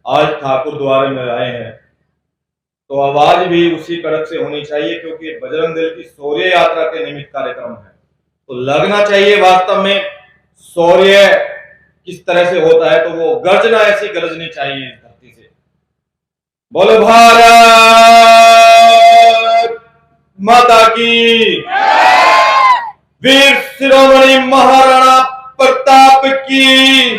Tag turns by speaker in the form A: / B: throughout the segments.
A: आज ठाकुर द्वारे में आए हैं तो आवाज भी उसी कड़क से होनी चाहिए, क्योंकि बजरंग दल की शौर्य यात्रा के निमित्त कार्यक्रम है। तो लगना चाहिए वास्तव में शौर्य किस तरह से होता है, तो वो गर्जना ऐसी गरजनी चाहिए इस धरती से। बोलो भारत माता की, वीर शिरोमणि महाराणा प्रताप की,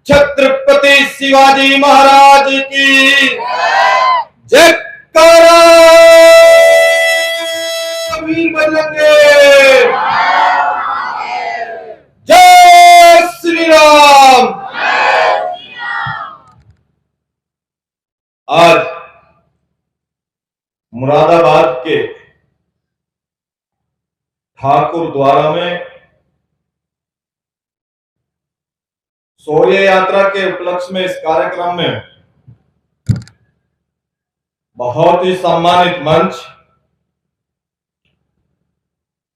A: छत्रपति शिवाजी महाराज की जयकारा। वीर बजरंगे, जय श्री राम। आज मुरादाबाद के ठाकुर द्वारा में शौर्य यात्रा के उपलक्ष्य में इस कार्यक्रम में बहुत ही सम्मानित मंच,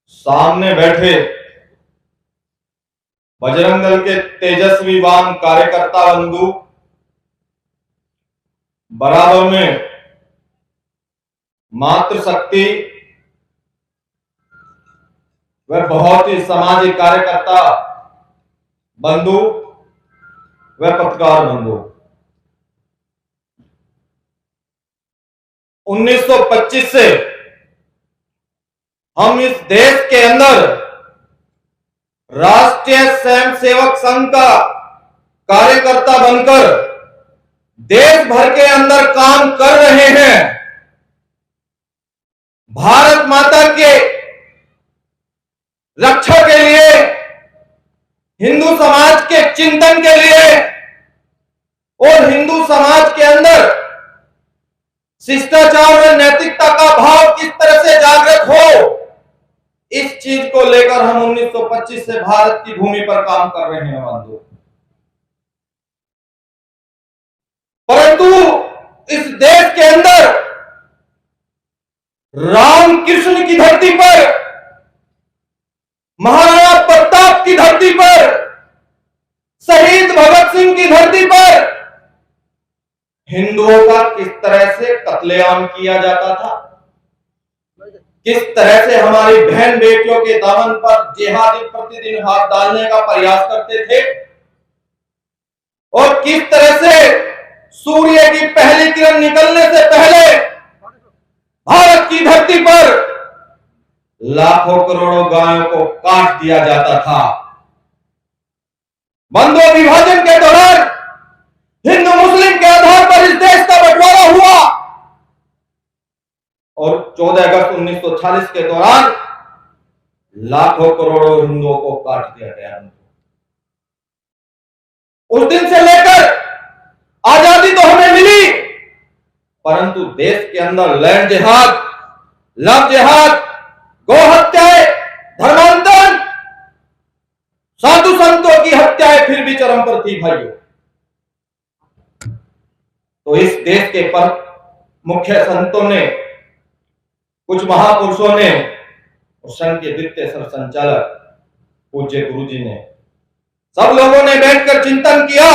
A: सामने बैठे बजरंग दल के तेजस्वीवान कार्यकर्ता बंधु, बराबर में मातृशक्ति व बहुत ही सामाजिक कार्यकर्ता बंधु व पत्रकार बंधु। 1925 से हम इस देश के अंदर राष्ट्रीय स्वयंसेवक संघ का कार्यकर्ता बनकर देश भर के अंदर काम कर रहे हैं। भारत माता के रक्षा के लिए, हिंदू समाज के चिंतन के लिए और हिंदू समाज के अंदर शिष्टाचार और नैतिकता का भाव किस तरह से जागृत हो, इस चीज को लेकर हम 1925 से भारत की भूमि पर काम कर रहे हैं बंधु। परंतु इस देश के अंदर रामकृष्ण की धरती पर, महाराणा प्रताप की धरती पर, शहीद भगत सिंह की धरती पर हिंदुओं का किस तरह से कत्लेआम किया जाता था, किस तरह से हमारी बहन बेटियों के दामन पर जिहादी प्रतिदिन हाथ डालने का प्रयास करते थे, और किस तरह से सूर्य की पहली किरण निकलने से पहले भारत की धरती पर लाखों करोड़ों गायों को काट दिया जाता था। बंधुओं, विभाजन के दौरान हिंदू मुस्लिम के आधार पर इस देश का बंटवारा हुआ और 14 अगस्त 1940 के दौरान लाखों करोड़ों हिंदुओं को काट दिया गया। उस दिन से लेकर आजादी तो हमें मिली, परंतु देश के अंदर लैंड जिहाद, लव जिहाद, गौ हत्याएं, धर्मांतरण, साधु संतों की हत्याएं फिर भी चरम पर थी भाइयों। तो इस देश के पर मुख्य संतों ने, कुछ महापुरुषों ने और संघ के द्वितीय सरसंचालक पूज्य गुरुजी ने, सब लोगों ने बैठकर चिंतन किया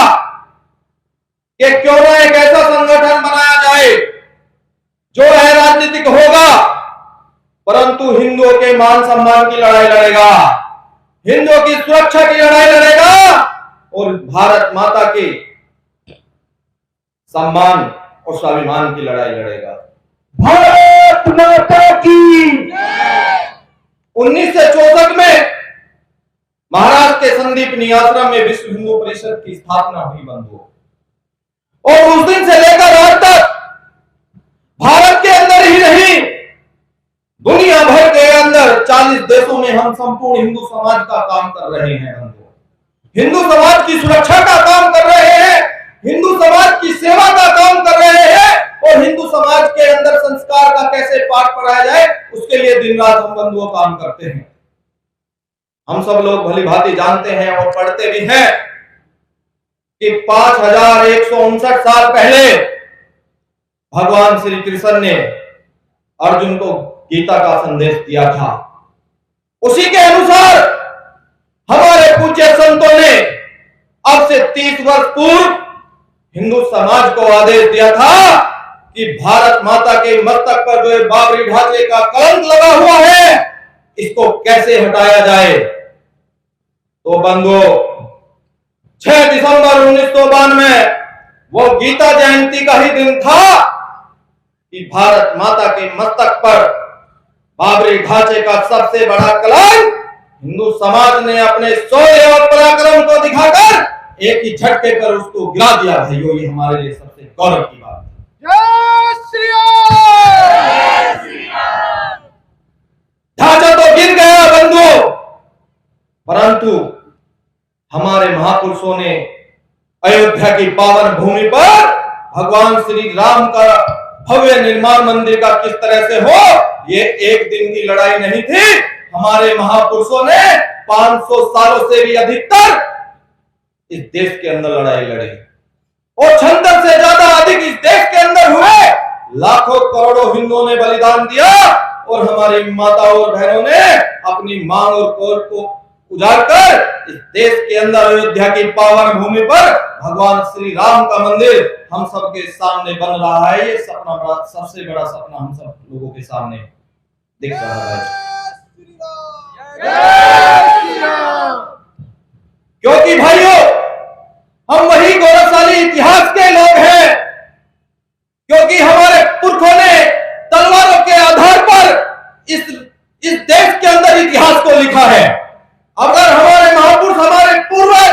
A: कि क्यों ना एक ऐसा संगठन बनाया जाए जो है राजनीतिक होगा, परंतु हिंदुओं के मान सम्मान की लड़ाई लड़ेगा, हिंदुओं की सुरक्षा की लड़ाई लड़ेगा और भारत माता के सम्मान और स्वाभिमान की लड़ाई लड़ेगा। भारत माता की। 1964 में महाराष्ट्र के संदीपनी आश्रम में विश्व हिंदू परिषद की स्थापना हुई बंधुओं, और उस दिन से लेकर आज तक भारत के अंदर ही नहीं, दुनिया भर के अंदर 40 देशों में हम संपूर्ण हिंदू समाज का काम कर रहे हैं बंधुओं। हिंदू समाज की सुरक्षा का काम कर रहे हैं, हिंदू समाज की सेवा का काम कर रहे हैं, और हिंदू समाज के अंदर संस्कार का कैसे पाठ पढ़ाया जाए उसके लिए दिन रात हम बंधुओं काम करते हैं। हम सब लोग भली भांति जानते हैं और पढ़ते भी हैं कि 5159 साल पहले भगवान श्री कृष्ण ने अर्जुन को गीता का संदेश दिया था। उसी के अनुसार हमारे पूज्य संतों ने अब से 30 वर्ष पूर्व हिंदू समाज को आदेश दिया था कि भारत माता के मस्तक पर जो बाबरी ढांचे का कलंक लगा हुआ है, इसको कैसे हटाया जाए। तो बंधुओं, 6 दिसंबर 1992 वो गीता जयंती का ही दिन था कि भारत माता के मस्तक पर बाबरी ढांचे का सबसे बड़ा कलंक हिंदू समाज ने अपने शौर्य और पराक्रम को दिखाकर एक ही झटके पर उसको गिरा दिया। भाइयों, ये हमारे लिए सबसे गौरव की बात है।
B: जय श्री राम।
A: ढांचा तो गिर गया बंधुओं, परंतु हमारे महापुरुषों ने अयोध्या की पावन भूमि पर भगवान श्री राम का भव्य निर्माण मंदिर का किस तरह से हो, ये एक दिन की लड़ाई नहीं थी। हमारे महापुरुषों ने 500 सालों से भी अधिकतर इस देश के अंदर लड़ाई लड़ी और 76 से ज्यादा अधिक इस देश के अंदर हुए। लाखों करोड़ों हिंदुओं ने बलिदान दिया और हमारी माताओं और बहनों ने अपनी मांग और कोर को उजाड़ कर इस देश के अंदर अयोध्या की पावन भूमि पर भगवान श्री राम का मंदिर हम सबके सामने बन रहा है। ये सपना सबसे बड़ा सपना हम सब लोगों के सामने दिख रहा है। क्योंकि भाइयों, हम वही गौरवशाली इतिहास के लोग हैं, क्योंकि हमारे पुरखों ने तलवारों के आधार पर इस देश के अंदर इतिहास को लिखा है। अगर हमारे महापुरुष, हमारे पूर्वज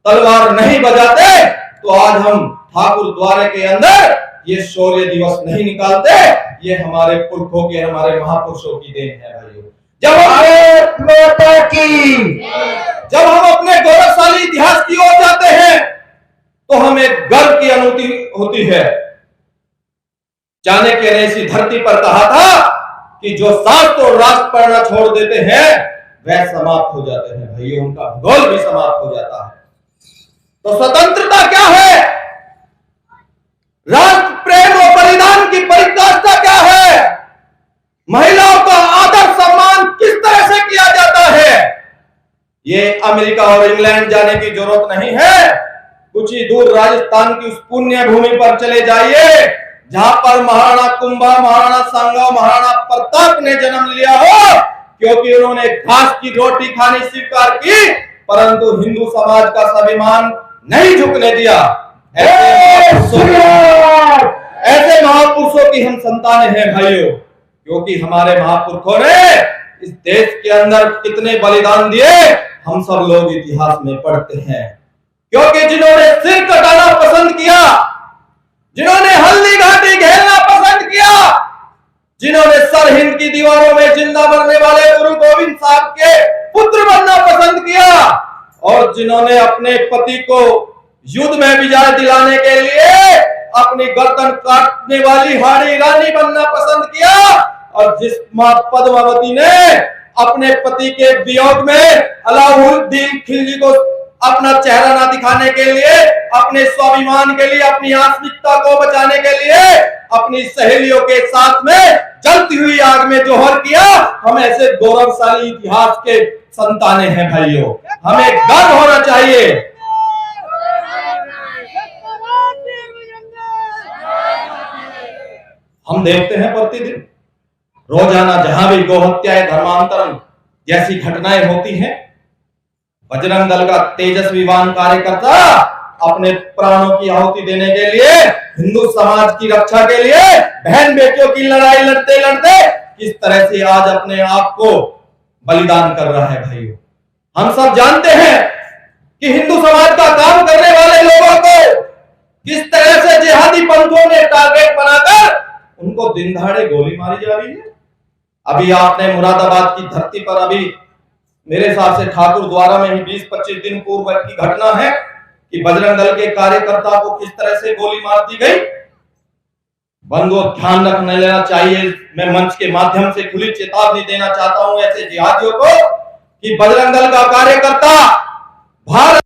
A: तलवार नहीं बजाते तो आज हम ठाकुर द्वारे के अंदर ये शौर्य दिवस नहीं निकालते। ये हमारे पुरखों के, हमारे महापुरुषों की देन है भाइयों। जब हम अपने गौरवशाली इतिहास की ओर जाते हैं तो हमें गर्व की अनुभूति होती है। चाणक्य ने इसी धरती पर कहा था कि जो शास्त्र और राष्ट्र पढ़ना छोड़ देते हैं वह समाप्त हो जाते हैं। भाइयों, उनका भूगोल भी समाप्त हो जाता है। तो स्वतंत्रता क्या है, राष्ट्र प्रेम और बलिदान की परिकाष्ठा क्या है, महिलाओं का आदर सम्मान किस तरह से किया जाता है, ये अमेरिका और इंग्लैंड जाने की जरूरत नहीं है। कुछ ही दूर राजस्थान की उस पुण्य भूमि पर चले जाइए जहां पर महाराणा कुंभा, महाराणा सांगा, महाराणा प्रताप ने जन्म लिया हो, क्योंकि उन्होंने घास की रोटी खानी स्वीकार की, परंतु हिंदू समाज का स्वाभिमान नहीं झुकने दिया। ऐसे महापुरुषों की हम संतानें हैं भाइयों, क्योंकि हमारे महापुरुषों ने इस देश के अंदर कितने बलिदान दिए हम सब लोग इतिहास में पढ़ते हैं। क्योंकि जिन्होंने सिर कटाना पसंद किया, जिन्होंने हल्दी घाटी घेरना पसंद किया, जिन्होंने सरहिंद की दीवारों में जिंदा मरने वाले गुरु गोविंद साहब के पुत्र बनना पसंद किया, और जिन्होंने अपने पति को युद्ध में विजय दिलाने के लिए अपनी गर्दन काटने वाली हाड़ी रानी बनना पसंद किया, और जिस मां पद्मावती ने अपने पति के वियोग में अलाउद्दीन खिलजी को अपना चेहरा ना दिखाने के लिए, अपने स्वाभिमान के लिए, अपनी आत्मिकता को बचाने के लिए अपनी सहेलियों के साथ में जलती हुई आग में जोहर किया। हम ऐसे गौरवशाली इतिहास के संतानें हैं भाइयों, हमें गर्व होना चाहिए। हम देखते हैं प्रतिदिन रोजाना जहां भी गोहत्याएं, धर्मांतरण जैसी घटनाएं होती हैं, बजरंग दल का तेजस्वीवान कार्यकर्ता अपने प्राणों की आहुति देने के लिए, हिंदू समाज की रक्षा के लिए, बहन बेटियों की लड़ाई लड़ते लड़ते किस तरह से आज अपने आप को बलिदान कर रहा है भाइयों। हम सब जानते हैं कि हिंदू समाज का काम करने वाले लोगों को किस तरह से जिहादी पंथों ने टारगेट बनाकर उनको दिन दहाड़े गोली मारी जा रही है। अभी आपने मुरादाबाद की धरती पर, अभी मेरे हिसाब से ठाकुर द्वारा में ही 20-25 दिन पूर्व की घटना है कि बजरंग दल के कार्यकर्ता को किस तरह से गोली मार दी गई। बंधुओं, ध्यान रखना लेना चाहिए। मैं मंच के माध्यम से खुली चेतावनी देना चाहता हूं ऐसे जिहादियों को कि बजरंग दल का कार्यकर्ता भारत